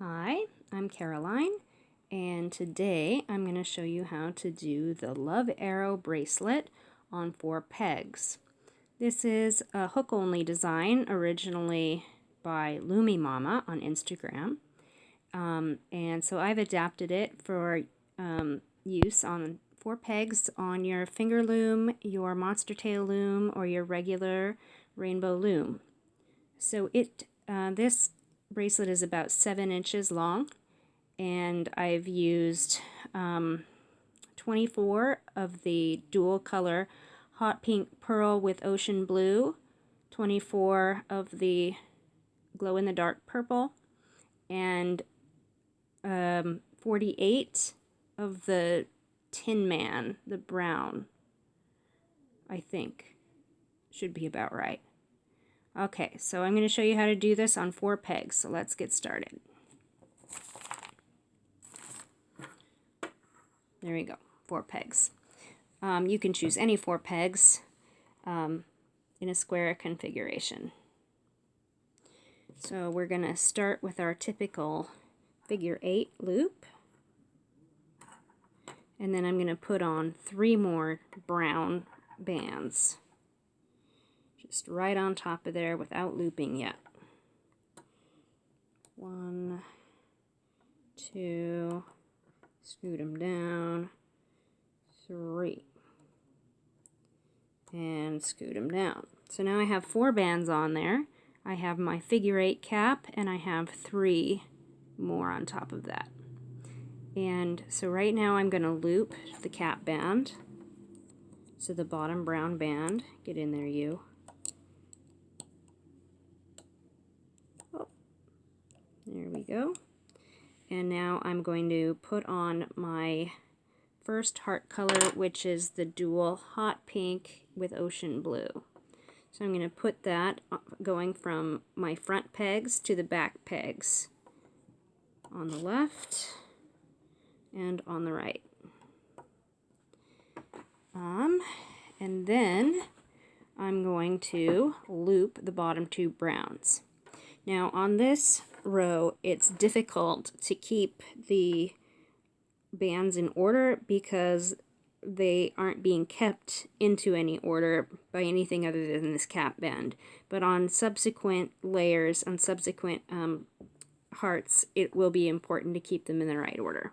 Hi, I'm Caroline, and today I'm going to show you how to do the Love Arrow bracelet on 4 pegs. This is a hook-only design originally by Loomy Mama on Instagram, and so I've adapted it for use on 4 pegs on your finger loom, your monster tail loom, or your regular rainbow loom. So this bracelet is about 7 inches long, and I've used 24 of the dual color hot pink pearl with ocean blue, 24 of the glow in the dark purple, and 48 of the Tin Man, the brown. I think should be about right. Okay, so I'm going to show you how to do this on 4 pegs, so let's get started. There we go, 4 pegs. You can choose any 4 pegs in a square configuration. So we're going to start with our typical figure 8 loop, and then I'm going to put on 3 more brown bands. Just right on top of there without looping yet. 1, 2, scoot them down, 3, and scoot them down. So now I have 4 bands on there. I have my figure 8 cap, and I have 3 more on top of that. And so right now I'm going to loop the cap band. So the bottom brown band, get in there you. There we go. And now I'm going to put on my first heart color, which is the dual hot pink with ocean blue. So I'm going to put that going from my front pegs to the back pegs on the left and on the right. And then I'm going to loop the bottom 2 browns. Now on this row, it's difficult to keep the bands in order because they aren't being kept into any order by anything other than this cap band. But on subsequent layers, on subsequent hearts, it will be important to keep them in the right order.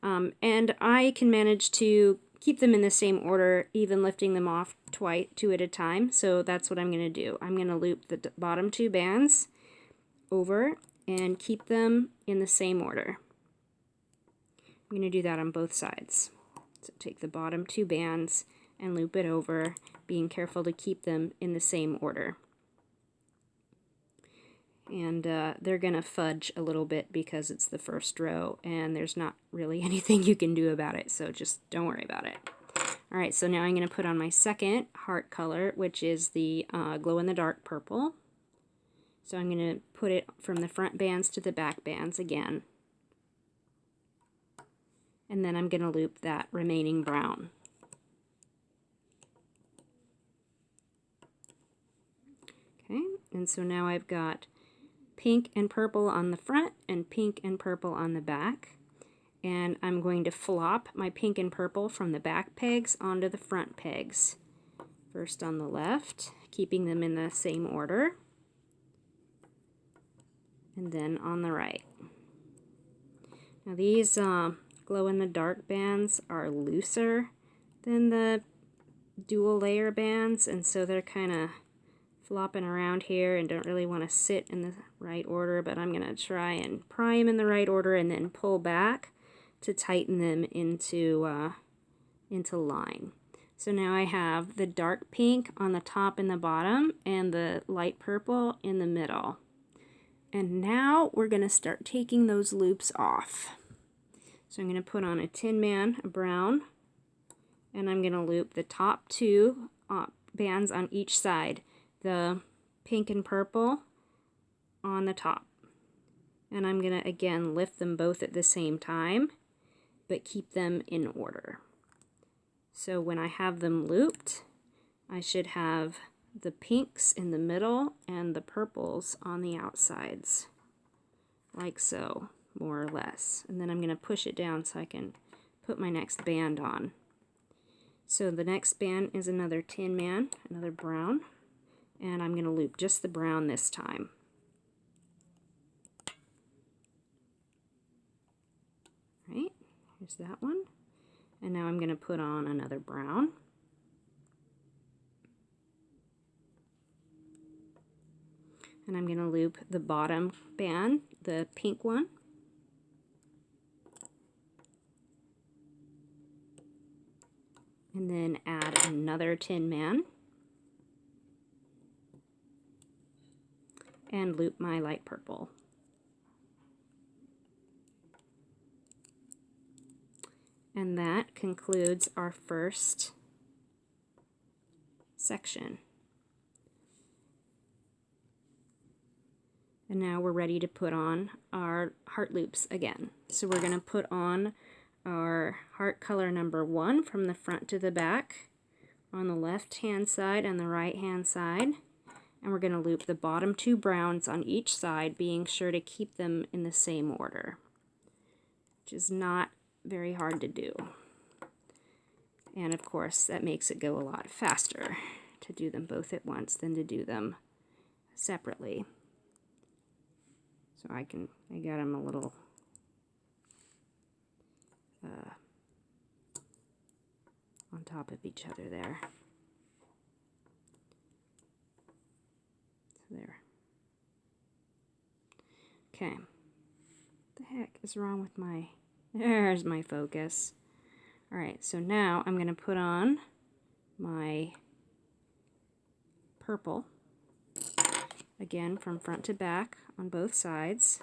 And I can manage to keep them in the same order, even lifting them off 2 at a time. So that's what I'm going to do. I'm going to loop the bottom 2 bands over and keep them in the same order. I'm going to do that on both sides. So take the bottom 2 bands and loop it over, being careful to keep them in the same order. And they're going to fudge a little bit because it's the first row and there's not really anything you can do about it, so just don't worry about it. Alright, so now I'm going to put on my second heart color, which is the glow in the dark purple. So I'm going to put it from the front bands to the back bands again. And then I'm going to loop that remaining brown. Okay, and so now I've got pink and purple on the front and pink and purple on the back. And I'm going to flop my pink and purple from the back pegs onto the front pegs. First on the left, keeping them in the same order. And then on the right. Now these glow-in-the-dark bands are looser than the dual layer bands, and so they're kind of flopping around here and don't really want to sit in the right order, but I'm going to try and pry them in the right order and then pull back to tighten them into line. So now I have the dark pink on the top and the bottom and the light purple in the middle. And now we're going to start taking those loops off. So I'm going to put on a Tin Man, a brown, and I'm going to loop the top 2 bands on each side, the pink and purple on the top. And I'm going to again lift them both at the same time, but keep them in order. So when I have them looped, I should have the pinks in the middle and the purples on the outsides. like so, more or less. And then I'm going to push it down so I can put my next band on. So the next band is another Tin Man, another brown, and I'm going to loop just the brown this time. Right, here's that one. And now I'm going to put on another brown. And I'm going to loop the bottom band, the pink one. And then add another Tin Man. And loop my light purple. And that concludes our first section. And now we're ready to put on our heart loops again. So we're going to put on our heart color number 1 from the front to the back on the left hand side and the right hand side. And we're going to loop the bottom 2 browns on each side, being sure to keep them in the same order, which is not very hard to do. And of course that makes it go a lot faster to do them both at once than to do them separately. So I got them a little on top of each other there. So there. Okay. What the heck is wrong with my... There's my focus. Alright, so now I'm going to put on my purple, again from front to back on both sides.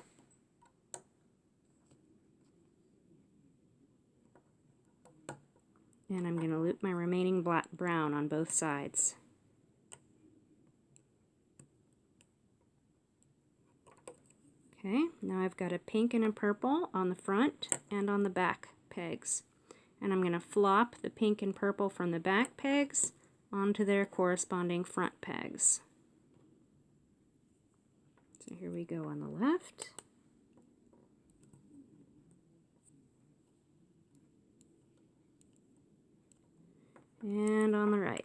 And I'm going to loop my remaining brown on both sides. Okay, now I've got a pink and a purple on the front and on the back pegs. And I'm going to flop the pink and purple from the back pegs onto their corresponding front pegs. So here we go on the left. And on the right.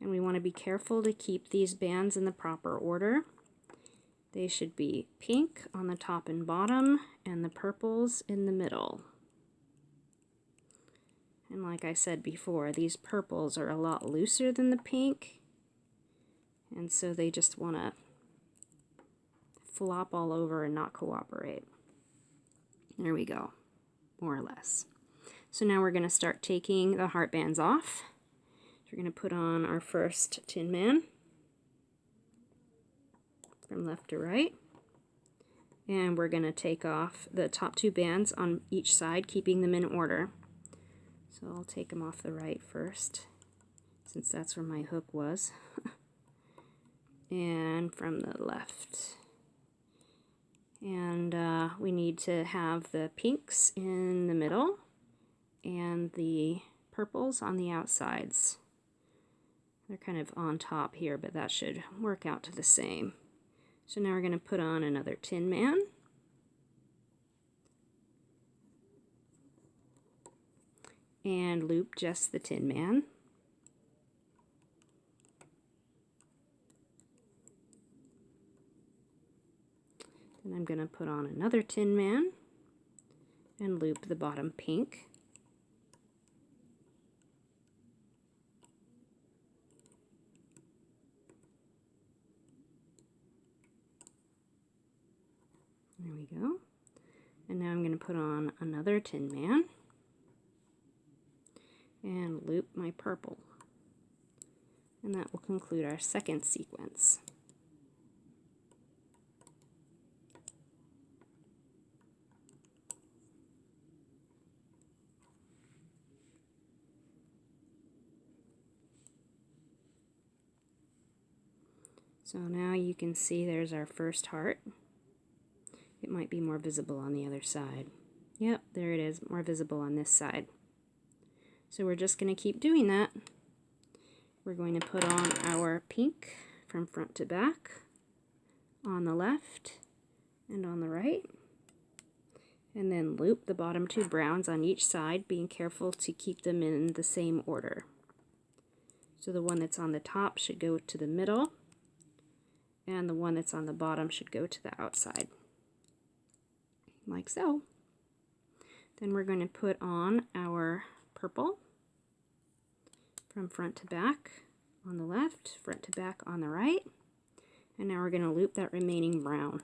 And we want to be careful to keep these bands in the proper order. They should be pink on the top and bottom, and the purples in the middle. And like I said before, these purples are a lot looser than the pink, and so they just want to flop all over and not cooperate. There we go, more or less. So now we're going to start taking the heart bands off. So we're going to put on our first Tin Man from left to right, and we're going to take off the top 2 bands on each side, keeping them in order. So I'll take them off the right first, since that's where my hook was, and from the left. And we need to have the pinks in the middle and the purples on the outsides. They're kind of on top here, but that should work out to the same. So now we're going to put on another Tin Man. And loop just the Tin Man. Then I'm going to put on another Tin Man and loop the bottom pink. There we go. And now I'm going to put on another Tin Man and loop my purple. And that will conclude our second sequence. So now you can see there's our first heart. It might be more visible on the other side. Yep, there it is, more visible on this side. So we're just going to keep doing that. We're going to put on our pink from front to back on the left, and on the right. And then loop the bottom 2 browns on each side, being careful to keep them in the same order. So the one that's on the top should go to the middle, and the one that's on the bottom should go to the outside, like so. Then we're going to put on our purple from front to back on the left, front to back on the right, and now we're going to loop that remaining brown.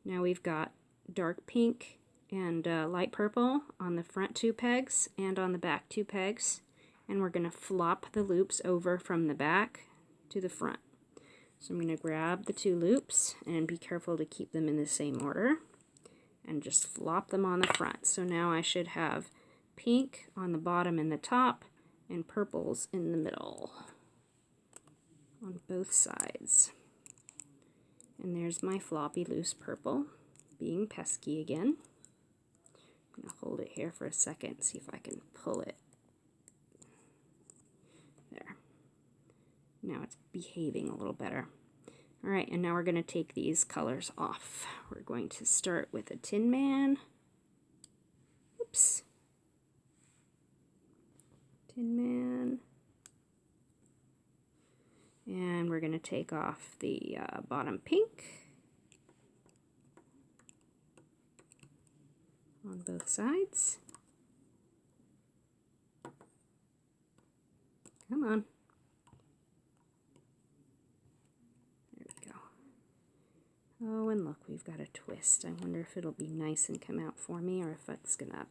Now we've got dark pink and light purple on the front 2 pegs and on the back 2 pegs, and we're going to flop the loops over from the back to the front. So I'm going to grab the 2 loops and be careful to keep them in the same order and just flop them on the front. So now I should have pink on the bottom and the top and purples in the middle on both sides. And there's my floppy loose purple, being pesky again. I'm going to hold it here for a second, see if I can pull it. There. Now it's behaving a little better. Alright, and now we're going to take these colors off. We're going to start with a Tin Man. Oops. Tin Man. And we're going to take off the bottom pink on both sides. Come on. There we go. Oh, and look, we've got a twist. I wonder if it'll be nice and come out for me, or if it's going to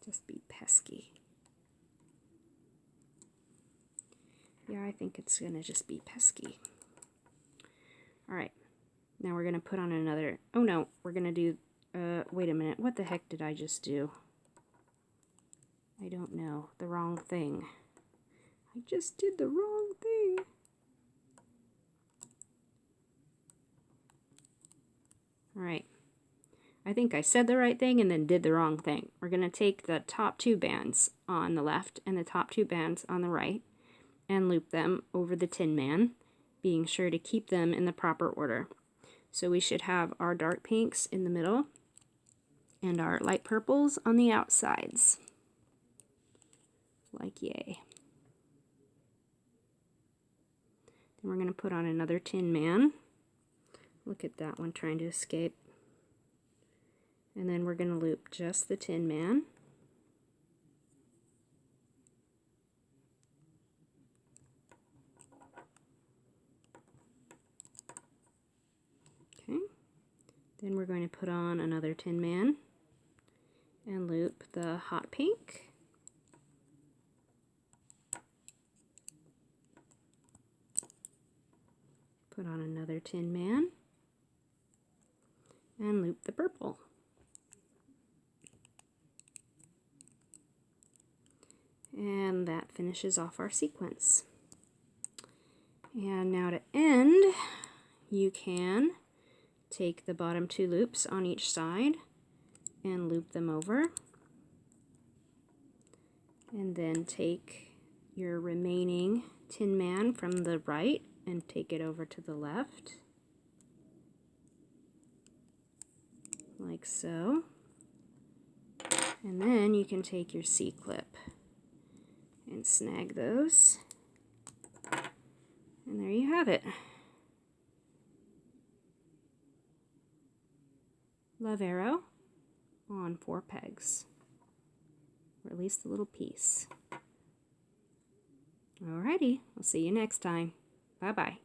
just be pesky. Yeah, I think it's going to just be pesky. Alright, now we're going to put on another, oh no, we're going to do, wait a minute, what the heck did I just do? I don't know, the wrong thing. I just did the wrong thing. Alright, I think I said the right thing and then did the wrong thing. We're going to take the top 2 bands on the left and the top 2 bands on the right, and loop them over the Tin Man, being sure to keep them in the proper order. So we should have our dark pinks in the middle and our light purples on the outsides. Like yay. Then we're going to put on another Tin Man. Look at that one trying to escape. And then we're going to loop just the Tin Man. Then we're going to put on another Tin Man and loop the hot pink. Put on another Tin Man and loop the purple. And that finishes off our sequence. And now to end, you can take the bottom 2 loops on each side and loop them over, and then take your remaining Tin Man from the right and take it over to the left, like so. And then you can take your C-clip and snag those, and there you have it. Love Arrow on 4 pegs, or at least a little piece. Alrighty, I'll see you next time. Bye-bye.